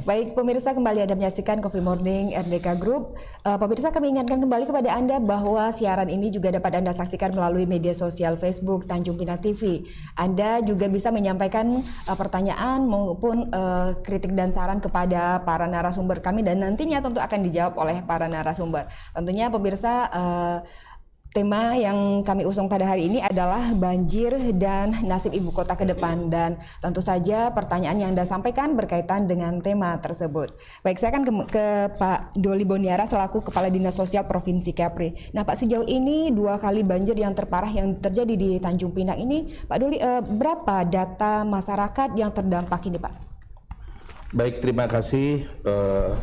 Baik pemirsa, kembali Anda menyaksikan Coffee Morning RDK Group. Pemirsa, kami ingatkan kembali kepada Anda bahwa siaran ini juga dapat Anda saksikan melalui media sosial Facebook Tanjung Pinang TV. Anda juga bisa menyampaikan pertanyaan maupun kritik dan saran kepada para narasumber kami dan nantinya tentu akan dijawab oleh para narasumber. Tentunya pemirsa, tema yang kami usung pada hari ini adalah banjir dan nasib ibu kota ke depan, dan tentu saja pertanyaan yang Anda sampaikan berkaitan dengan tema tersebut. Baik, saya akan ke Pak Doli Boniara selaku Kepala Dinas Sosial Provinsi Kepri. Nah Pak, sejauh ini 2 kali banjir yang terparah yang terjadi di Tanjung Pinang ini, Pak Doli, berapa data masyarakat yang terdampak ini Pak? Baik, terima kasih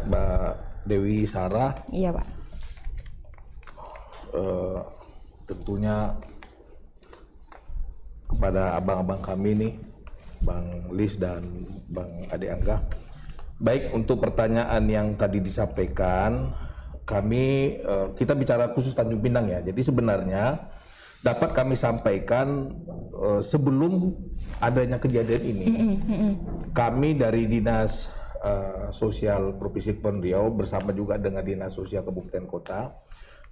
Mbak Dewi Sarah. Iya Pak. Tentunya kepada abang-abang kami nih, Bang Lis dan Bang Ade Angga. Baik, untuk pertanyaan yang tadi disampaikan, kita bicara khusus Tanjung Pinang ya. Jadi sebenarnya dapat kami sampaikan sebelum adanya kejadian ini, kami dari Dinas Sosial Provinsi Kepulauan Riau bersama juga dengan Dinas Sosial Kabupaten Kota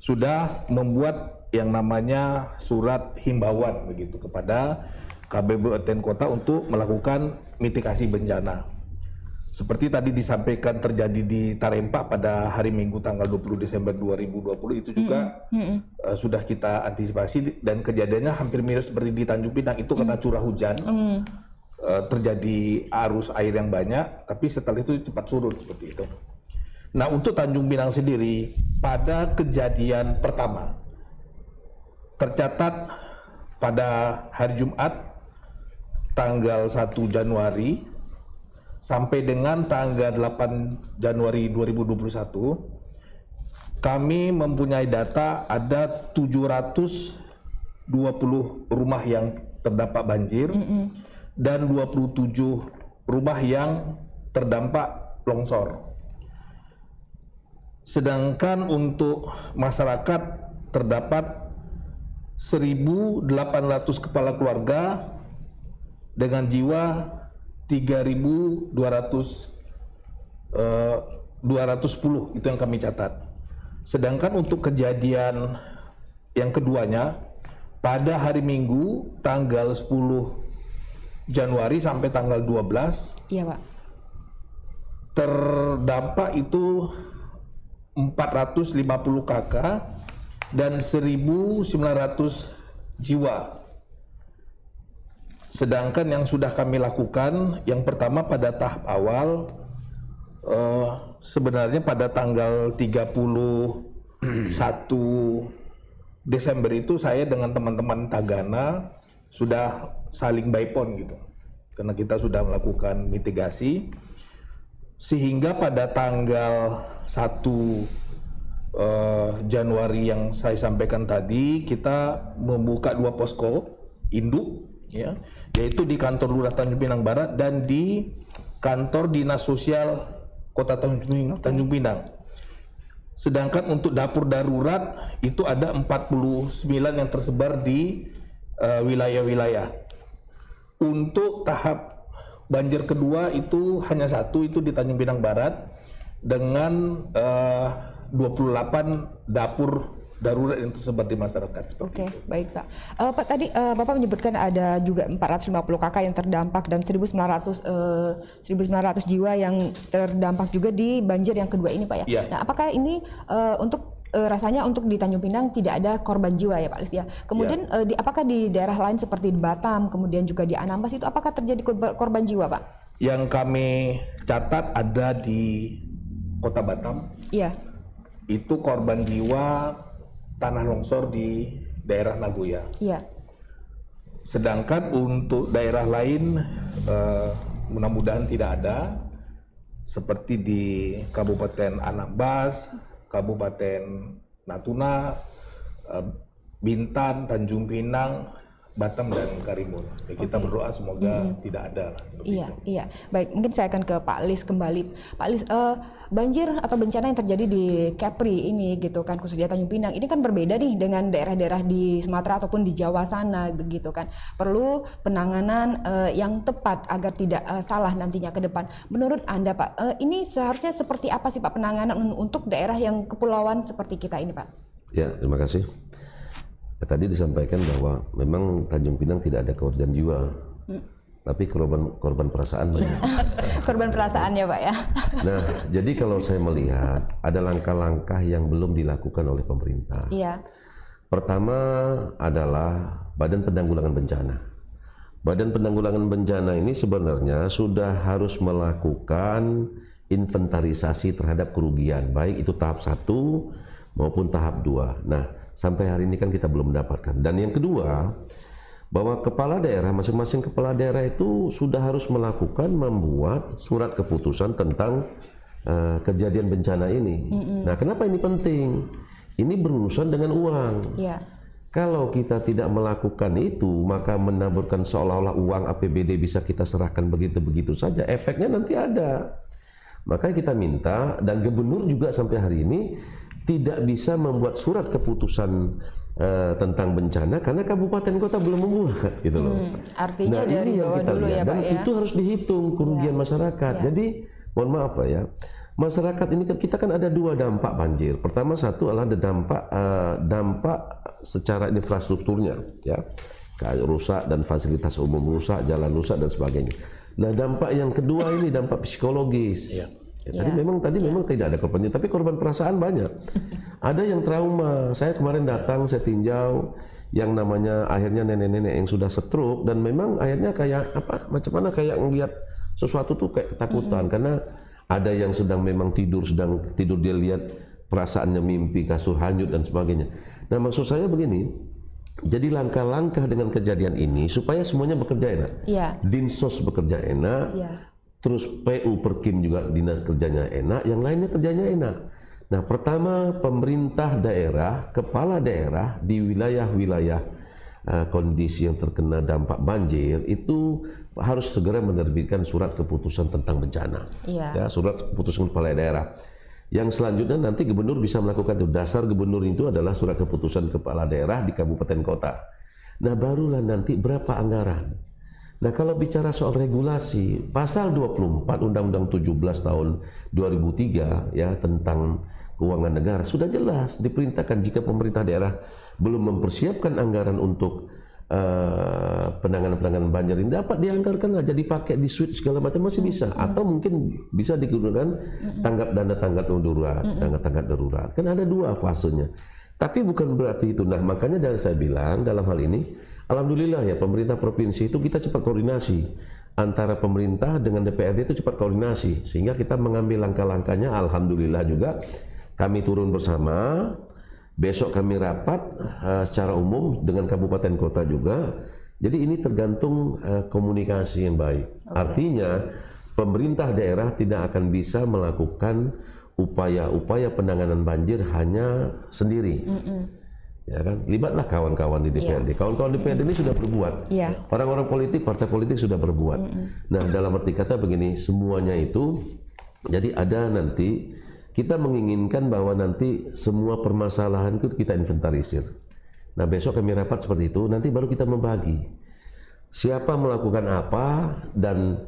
sudah membuat yang namanya surat himbauan begitu kepada Kabupaten Kota untuk melakukan mitigasi bencana. Seperti tadi disampaikan terjadi di Tarempa pada hari Minggu tanggal 20 Desember 2020 itu juga sudah kita antisipasi, dan kejadiannya hampir mirip seperti di Tanjung Pinang itu karena curah hujan. Terjadi arus air yang banyak, tapi setelah itu cepat surut seperti itu. Nah, untuk Tanjung Pinang sendiri, pada kejadian pertama tercatat pada hari Jumat tanggal 1 Januari sampai dengan tanggal 8 Januari 2021, kami mempunyai data ada 720 rumah yang terdampak banjir dan 27 rumah yang terdampak longsor. Sedangkan untuk masyarakat terdapat 1.800 kepala keluarga dengan jiwa 3.210 itu yang kami catat. Sedangkan untuk kejadian yang keduanya pada hari Minggu tanggal 10 Januari sampai tanggal 12, iya Pak, terdampak itu 450 KK dan 1.900 jiwa. Sedangkan yang sudah kami lakukan, yang pertama pada tahap awal, sebenarnya pada tanggal 31 Desember itu saya dengan teman-teman Tagana sudah saling byphone gitu, karena kita sudah melakukan mitigasi. Sehingga pada tanggal 1 Januari yang saya sampaikan tadi, kita membuka 2 posko induk, ya, yaitu di kantor Lurah Tanjung Pinang Barat dan di kantor Dinas Sosial Kota Tanjung Pinang. Sedangkan untuk dapur darurat itu ada 49 yang tersebar di wilayah-wilayah. Untuk tahap banjir kedua itu hanya 1, itu di Tanjung Pinang Barat dengan 28 dapur darurat yang tersebar di masyarakat. Oke, baik Pak. Pak, tadi Bapak menyebutkan ada juga 450 KK yang terdampak dan 1.900 jiwa yang terdampak juga di banjir yang kedua ini Pak ya. Ya. Nah, apakah ini rasanya untuk di Tanjung Pinang tidak ada korban jiwa ya Pak Lis ya. Kemudian apakah di daerah lain seperti di Batam, kemudian juga di Anambas itu apakah terjadi korban jiwa Pak? Yang kami catat ada di Kota Batam. Iya. Itu korban jiwa tanah longsor di daerah Nagoya. Iya. Sedangkan untuk daerah lain mudah-mudahan tidak ada, seperti di Kabupaten Anambas, Kabupaten Natuna, Bintan, Tanjung Pinang, Batam dan Karimun. Ya, kita berdoa semoga tidak ada lah, seperti Iya, itu. iya. Baik, mungkin saya akan ke Pak Lis kembali. Pak Lis, banjir atau bencana yang terjadi di Kepri ini gitu kan, khususnya Tanjung Pinang, ini kan berbeda nih dengan daerah-daerah di Sumatera ataupun di Jawa sana begitu kan. Perlu penanganan yang tepat agar tidak salah nantinya ke depan. Menurut Anda Pak, ini seharusnya seperti apa sih Pak penanganan untuk daerah yang kepulauan seperti kita ini Pak? Ya, terima kasih. Tadi disampaikan bahwa memang Tanjung Pinang tidak ada korban jiwa, tapi korban perasaan banyak. Korban perasaan ya Pak ya. Nah, jadi kalau saya melihat ada langkah-langkah yang belum dilakukan oleh pemerintah. Iya. Pertama adalah Badan Penanggulangan Bencana. Badan Penanggulangan Bencana ini sebenarnya sudah harus melakukan inventarisasi terhadap kerugian, baik itu tahap 1 maupun tahap 2. Nah, sampai hari ini kan kita belum mendapatkan. Dan yang kedua, bahwa kepala daerah, masing-masing kepala daerah itu sudah harus membuat surat keputusan tentang kejadian bencana ini. Nah, kenapa ini penting? Ini berurusan dengan uang. Iya. Kalau kita tidak melakukan itu, maka menaburkan seolah-olah uang APBD bisa kita serahkan begitu-begitu saja. Efeknya nanti ada. Makanya kita minta, dan gubernur juga sampai hari ini tidak bisa membuat surat keputusan tentang bencana karena kabupaten kota belum membuat gitu loh. Artinya Nah, dari ini yang bawah kita dulu lihat, ya dan Pak ya. itu harus dihitung kerugian masyarakat. Jadi mohon maaf Pak ya, masyarakat ini kita kan ada dua dampak banjir. Pertama, satu adalah ada dampak secara infrastrukturnya ya, kayak rusak dan fasilitas umum rusak, jalan rusak dan sebagainya. Nah, dampak yang kedua ini dampak psikologis. Ya, tadi memang tidak ada korban, tapi korban perasaan banyak. Ada yang trauma. Saya kemarin datang, saya tinjau yang namanya akhirnya nenek-nenek yang sudah stroke, dan memang akhirnya kayak apa? Macam mana kayak ngelihat sesuatu tuh kayak ketakutan karena ada yang sedang tidur dia lihat perasaannya mimpi, kasur hanyut dan sebagainya. Nah, maksud saya begini. Jadi langkah-langkah dengan kejadian ini supaya semuanya bekerja enak. Dinsos bekerja enak. Terus PU Perkim juga dinas kerjanya enak, yang lainnya kerjanya enak. Nah, pertama pemerintah daerah, kepala daerah di wilayah-wilayah kondisi yang terkena dampak banjir itu harus segera menerbitkan surat keputusan tentang bencana. Ya, surat keputusan kepala daerah. Yang selanjutnya nanti gubernur bisa melakukan itu. Dasar gubernur itu adalah surat keputusan kepala daerah di kabupaten kota. Nah, barulah nanti berapa anggaran. Nah, kalau bicara soal regulasi, pasal 24 Undang-Undang 17 tahun 2003 ya tentang keuangan negara sudah jelas diperintahkan jika pemerintah daerah belum mempersiapkan anggaran untuk penanganan banjir ini dapat dianggarkan aja, dipakai di switch segala macam masih bisa, atau mungkin bisa digunakan dana tanggap darurat. Kan ada dua fasenya. Tapi bukan berarti itu. Nah, makanya dari saya bilang dalam hal ini alhamdulillah ya pemerintah provinsi itu kita cepat koordinasi antara pemerintah dengan DPRD itu cepat koordinasi sehingga kita mengambil langkah-langkahnya. Alhamdulillah juga kami turun bersama. Besok kami rapat secara umum dengan kabupaten kota juga. Jadi ini tergantung komunikasi yang baik. Artinya pemerintah daerah tidak akan bisa melakukan upaya-upaya penanganan banjir hanya sendiri. Ya kan, libatlah kawan-kawan di DPRD. Kawan-kawan DPRD ini sudah berbuat. Orang-orang politik, partai politik sudah berbuat. Nah, dalam arti kata begini, semuanya itu jadi ada nanti kita menginginkan bahwa nanti semua permasalahan itu kita inventarisir. Nah, besok kami rapat seperti itu, nanti baru kita membagi siapa melakukan apa dan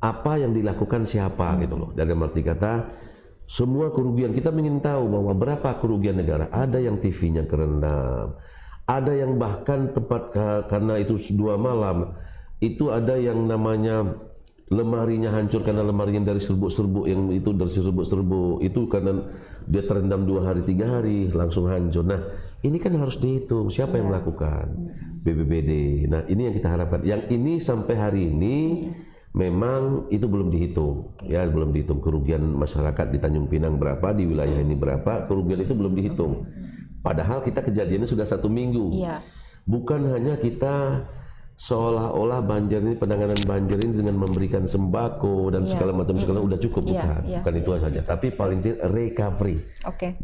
apa yang dilakukan siapa gitu loh. Dalam arti kata semua kerugian, kita ingin tahu bahwa berapa kerugian negara. Ada yang TV-nya kerendam, ada yang bahkan tempat karena itu 2 malam, itu ada yang namanya lemarinya hancur karena lemarinya dari serbuk-serbuk yang itu dari serbuk-serbuk itu karena dia terendam 2 hari 3 hari langsung hancur. Nah, ini kan harus dihitung siapa yang melakukan, BPBD. Nah, ini yang kita harapkan. Yang ini sampai hari ini memang itu belum dihitung, ya belum dihitung kerugian masyarakat di Tanjung Pinang berapa, di wilayah ini berapa, kerugian itu belum dihitung. Padahal kita kejadiannya sudah 1 minggu. Bukan hanya kita seolah-olah banjir ini, penanganan banjir ini dengan memberikan sembako dan segala macam udah cukup, bukan itu saja. Tapi paling tidak recovery,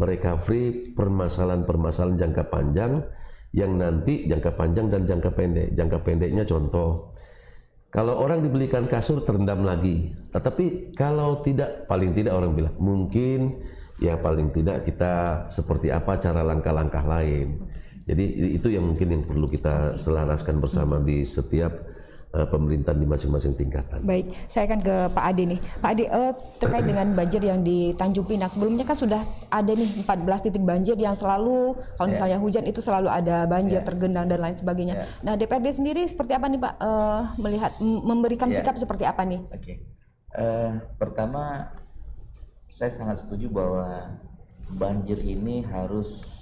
recovery permasalahan-permasalahan jangka panjang yang nanti jangka panjang dan jangka pendek. Jangka pendeknya contoh, kalau orang dibelikan kasur terendam lagi, tetapi kalau tidak, paling tidak orang bilang mungkin ya paling tidak kita seperti apa cara langkah-langkah lain. Jadi itu yang mungkin yang perlu kita selaraskan bersama di setiap pemerintahan di masing-masing tingkatan. Baik, saya akan ke Pak Ade nih. Pak Ade, terkait dengan banjir yang di Tanjung Pinang, sebelumnya kan sudah ada nih 14 titik banjir yang selalu, kalau misalnya hujan itu selalu ada banjir, tergenang dan lain sebagainya. Nah, DPRD sendiri seperti apa nih Pak, melihat, memberikan sikap seperti apa nih? Pertama, saya sangat setuju bahwa banjir ini harus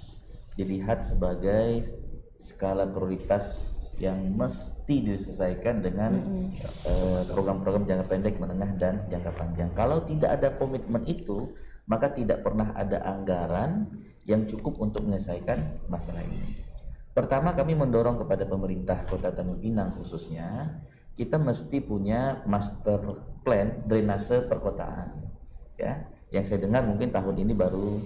dilihat sebagai skala prioritas yang mesti diselesaikan dengan program-program jangka pendek, menengah, dan jangka panjang. Kalau tidak ada komitmen itu, maka tidak pernah ada anggaran yang cukup untuk menyelesaikan masalah ini. Pertama, kami mendorong kepada pemerintah Kota Tanjung Pinang khususnya, kita mesti punya master plan drainase perkotaan. Ya, yang saya dengar mungkin tahun ini baru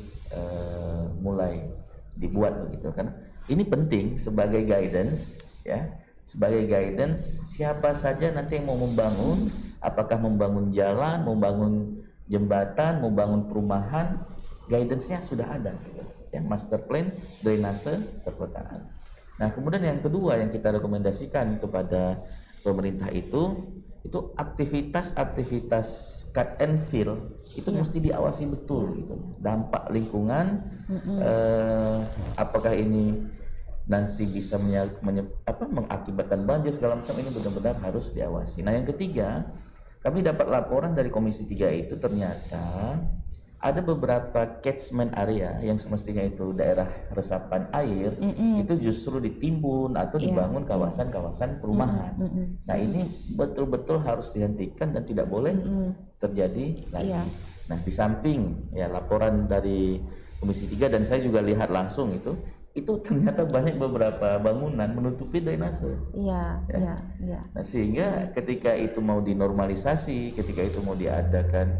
mulai dibuat begitu, karena ini penting sebagai guidance. Ya, sebagai guidance siapa saja nanti yang mau membangun, apakah membangun jalan, membangun jembatan, membangun perumahan, guidance-nya sudah ada gitu. Ya, master plan drainase perkotaan. Nah, kemudian yang kedua yang kita rekomendasikan kepada pemerintah itu aktivitas-aktivitas cut and fill itu mesti diawasi betul gitu. Dampak lingkungan, apakah ini nanti bisa mengakibatkan banjir segala macam, ini benar-benar harus diawasi. Nah, yang ketiga, kami dapat laporan dari Komisi 3 itu ternyata ada beberapa catchment area yang semestinya itu daerah resapan air itu justru ditimbun atau dibangun kawasan-kawasan perumahan. Nah, ini betul-betul harus dihentikan dan tidak boleh terjadi lagi. Nah, di samping ya laporan dari Komisi 3 dan saya juga lihat langsung itu ternyata banyak beberapa bangunan menutupi drainase. Nah, sehingga ketika itu mau dinormalisasi, ketika itu mau diadakan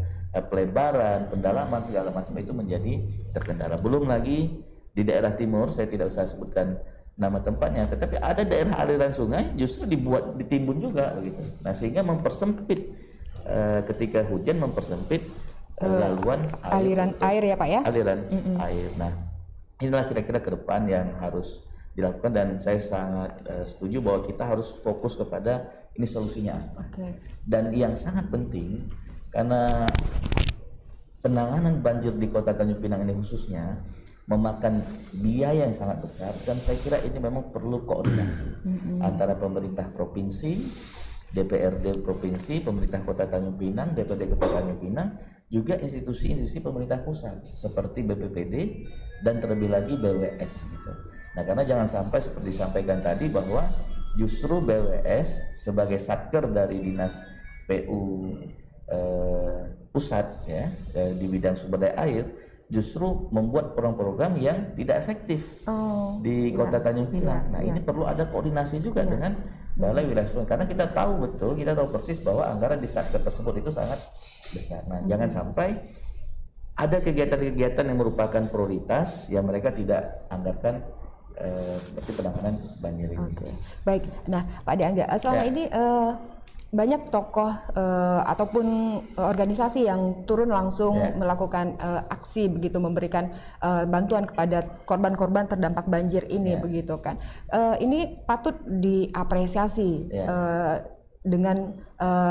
pelebaran, pendalaman segala macam, itu menjadi terkendala. Belum lagi di daerah timur, saya tidak usah sebutkan nama tempatnya, tetapi ada daerah aliran sungai justru ditimbun juga begitu. Nah, sehingga mempersempit ketika hujan, mempersempit laluan aliran air ya Pak ya? Aliran air. Nah, inilah kira-kira ke depan yang harus dilakukan dan saya sangat setuju bahwa kita harus fokus kepada ini solusinya apa. Dan yang sangat penting, karena penanganan banjir di Kota Tanjung Pinang ini khususnya memakan biaya yang sangat besar, dan saya kira ini memang perlu koordinasi antara pemerintah provinsi, DPRD provinsi, pemerintah Kota Tanjung Pinang, DPRD Kota Tanjung Pinang, juga institusi-institusi pemerintah pusat seperti BPPD dan terlebih lagi BWS gitu. Nah, karena jangan sampai seperti disampaikan tadi bahwa justru BWS sebagai satker dari Dinas PU pusat ya di bidang sumber daya air justru membuat program-program yang tidak efektif di Kota Tanjung Pinang. Nah, ini perlu ada koordinasi juga dengan Balai Wilayah Sungai, karena kita tahu betul, kita tahu persis bahwa anggaran di satker tersebut itu sangat besar. Nah, jangan sampai ada kegiatan-kegiatan yang merupakan prioritas yang mereka tidak anggarkan seperti penanganan banjir ini. Baik. Nah, Pak Ade Angga, selama ini banyak tokoh ataupun organisasi yang turun langsung melakukan aksi begitu, memberikan bantuan kepada korban-korban terdampak banjir ini begitu kan. Ini patut diapresiasi dengan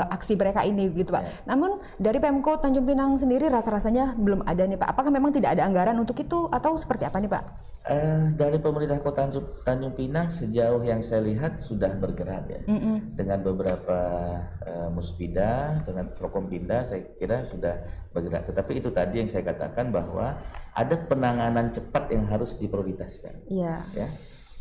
aksi mereka ini gitu Pak. Namun dari Pemko Tanjung Pinang sendiri rasa-rasanya belum ada nih Pak. Apakah memang tidak ada anggaran untuk itu atau seperti apa nih Pak? Dari pemerintah Kota Tanjung Pinang sejauh yang saya lihat sudah bergerak ya, dengan beberapa muspida, dengan Prokompinda saya kira sudah bergerak. Tetapi itu tadi yang saya katakan bahwa ada penanganan cepat yang harus diprioritaskan. Ya,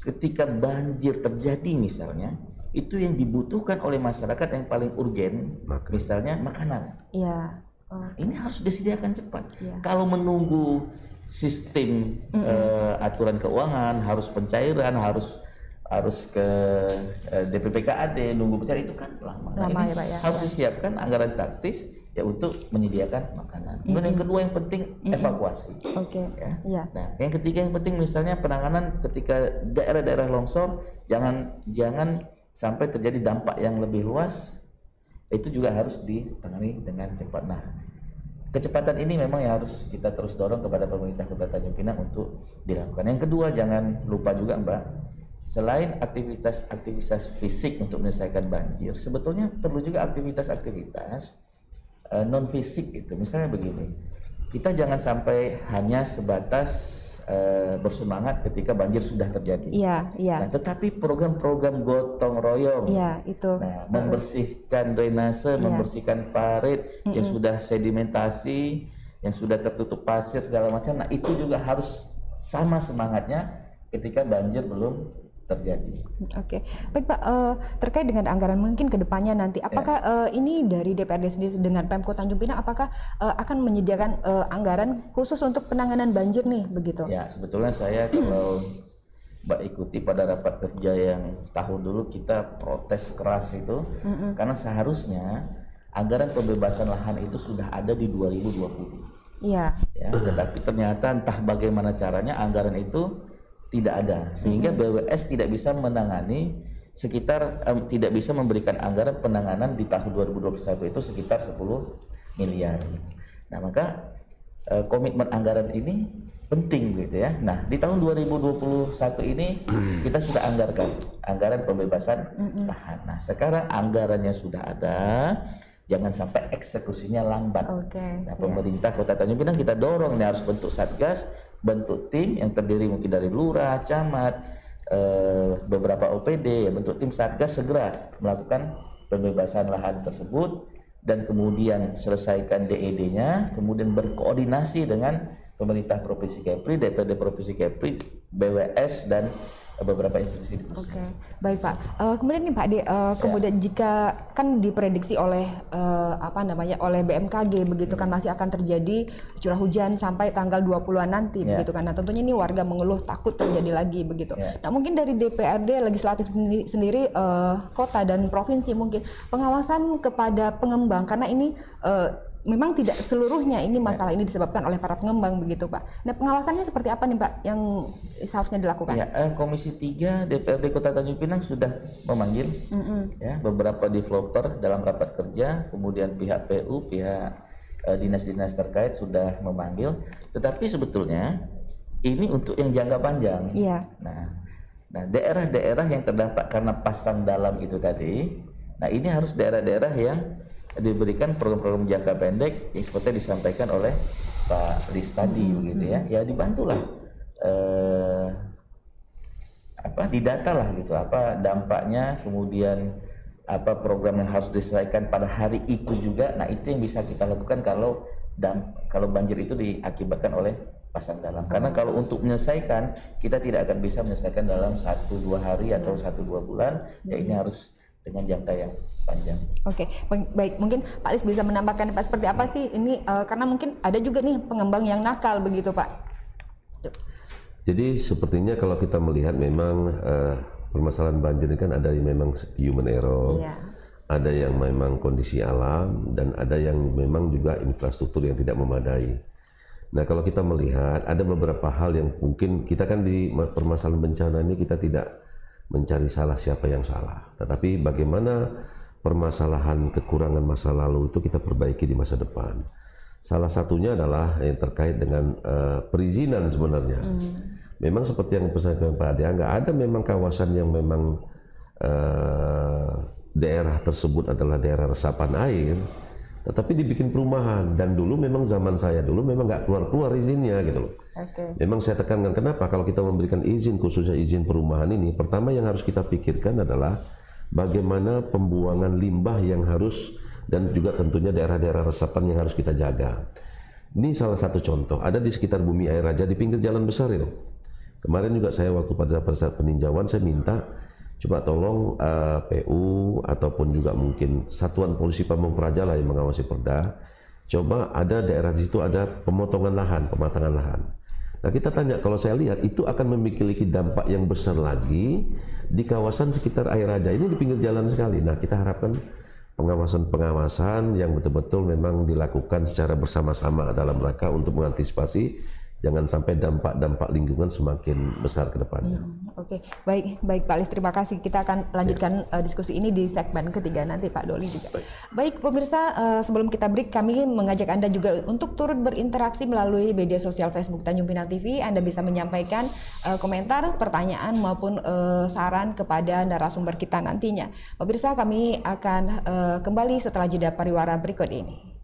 ketika banjir terjadi misalnya, itu yang dibutuhkan oleh masyarakat yang paling urgen, misalnya makanan. Ini harus disediakan cepat. Kalau menunggu sistem aturan keuangan, harus pencairan, harus ke DPPKAD nunggu pencairan, itu kan lama. Nah, ini harus disiapkan anggaran taktis ya untuk menyediakan makanan. Kemudian yang kedua yang penting evakuasi. Ya. Nah, yang ketiga yang penting misalnya penanganan ketika daerah-daerah longsor, jangan sampai terjadi dampak yang lebih luas, itu juga harus ditangani dengan cepat. Nah, kecepatan ini memang yang harus kita terus dorong kepada pemerintah Kota Tanjung Pinang untuk dilakukan. Yang kedua, jangan lupa juga Mbak, selain aktivitas fisik untuk menyelesaikan banjir, sebetulnya perlu juga aktivitas non fisik itu. Misalnya begini, kita jangan sampai hanya sebatas bersemangat ketika banjir sudah terjadi. Nah, tetapi program-program gotong royong, nah, membersihkan drainase, membersihkan parit yang sudah sedimentasi, yang sudah tertutup pasir segala macam. Nah, itu juga harus sama semangatnya ketika banjir belum terjadi. Baik Pak, terkait dengan anggaran mungkin ke depannya nanti, apakah ini dari DPRD sendiri dengan Pemkot Tanjung Pinang apakah akan menyediakan anggaran khusus untuk penanganan banjir nih begitu? Ya, sebetulnya saya kalau Mbak ikuti pada rapat kerja yang tahun dulu kita protes keras itu, karena seharusnya anggaran pembebasan lahan itu sudah ada di 2020. Ya, tetapi ternyata entah bagaimana caranya anggaran itu tidak ada, sehingga BWS tidak bisa menangani tidak bisa memberikan anggaran penanganan di tahun 2021 itu sekitar 10 miliar. Nah, maka komitmen anggaran ini penting gitu ya. Nah, di tahun 2021 ini kita sudah anggarkan anggaran pembebasan lahan. Nah, sekarang anggarannya sudah ada, jangan sampai eksekusinya lambat. Nah, pemerintah Kota Tanjung Pinang kita dorong nih harus bentuk satgas, bentuk tim yang terdiri mungkin dari lurah, camat, beberapa OPD, ya bentuk tim satgas segera melakukan pembebasan lahan tersebut dan kemudian selesaikan DED-nya, kemudian berkoordinasi dengan pemerintah Provinsi Kepri, DPRD Provinsi Kepri, BWS dan beberapa institusi di pusat. Baik Pak. Kemudian nih Pak Ade, kemudian jika kan diprediksi oleh oleh BMKG begitu kan masih akan terjadi curah hujan sampai tanggal 20-an nanti begitu kan. Nah, tentunya ini warga mengeluh takut terjadi lagi begitu. Nah, mungkin dari DPRD legislatif sendiri kota dan provinsi mungkin pengawasan kepada pengembang karena ini memang tidak seluruhnya ini masalah ini disebabkan oleh para pengembang begitu Pak. Nah, pengawasannya seperti apa nih Pak yang seharusnya dilakukan? Komisi 3 DPRD Kota Tanjung Pinang sudah memanggil beberapa developer dalam rapat kerja, kemudian pihak PU, pihak dinas-dinas terkait sudah memanggil. Tetapi sebetulnya ini untuk yang jangka panjang. Nah, daerah-daerah yang terdampak karena pasang dalam itu tadi, nah ini harus daerah-daerah yang diberikan program-program jangka pendek yang seperti disampaikan oleh Pak Lis tadi begitu ya dibantulah didata lah gitu apa dampaknya, kemudian apa program yang harus diselesaikan pada hari itu juga. Nah, itu yang bisa kita lakukan kalau banjir itu diakibatkan oleh pasang dalam. Karena kalau untuk menyelesaikan kita tidak akan bisa menyelesaikan dalam 1-2 hari atau 1-2 bulan, ya ini harus dengan jangka yang panjang. Baik, mungkin Pak Lis bisa menambahkan Pak seperti apa sih ini karena mungkin ada juga nih pengembang yang nakal begitu Pak. Jadi sepertinya kalau kita melihat memang permasalahan banjir ini kan ada yang memang human error, ada yang memang kondisi alam, dan ada yang memang juga infrastruktur yang tidak memadai. Nah, kalau kita melihat ada beberapa hal yang mungkin kita kan di permasalahan bencana ini kita tidak mencari salah siapa yang salah, tetapi bagaimana permasalahan kekurangan masa lalu itu kita perbaiki di masa depan. Salah satunya adalah yang terkait dengan perizinan sebenarnya. Memang seperti yang disampaikan Pak Ade, nggak ada memang kawasan yang memang daerah tersebut adalah daerah resapan air, tetapi dibikin perumahan. Dan dulu memang zaman saya dulu memang nggak keluar izinnya gitu loh. Memang saya tekankan kenapa kalau kita memberikan izin, khususnya izin perumahan ini, pertama yang harus kita pikirkan adalah bagaimana pembuangan limbah yang harus, dan juga tentunya daerah-daerah resapan yang harus kita jaga. Ini salah satu contoh, ada di sekitar Bumi Air Raja di pinggir jalan besar itu. Kemarin juga saya waktu pada saat peninjauan saya minta coba tolong PU ataupun juga mungkin Satuan Polisi Pamung Praja lah yang mengawasi Perda, coba ada daerah di situ ada pemotongan lahan, pematangan lahan. Nah, kita tanya, kalau saya lihat itu akan memiliki dampak yang besar lagi di kawasan sekitar Air Raja ini di pinggir jalan sekali. Nah, kita harapkan pengawasan-pengawasan yang betul-betul memang dilakukan secara bersama-sama dalam rangka untuk mengantisipasi jangan sampai dampak-dampak lingkungan semakin besar ke depannya. Oke, baik Pak Lis, terima kasih. Kita akan lanjutkan diskusi ini di segmen ketiga nanti, Pak Doli juga. Baik pemirsa, sebelum kita break, kami mengajak Anda juga untuk turut berinteraksi melalui media sosial Facebook Tanjung Pinang TV. Anda bisa menyampaikan komentar, pertanyaan maupun saran kepada narasumber kita nantinya. Pemirsa, kami akan kembali setelah jeda pariwara berikut ini.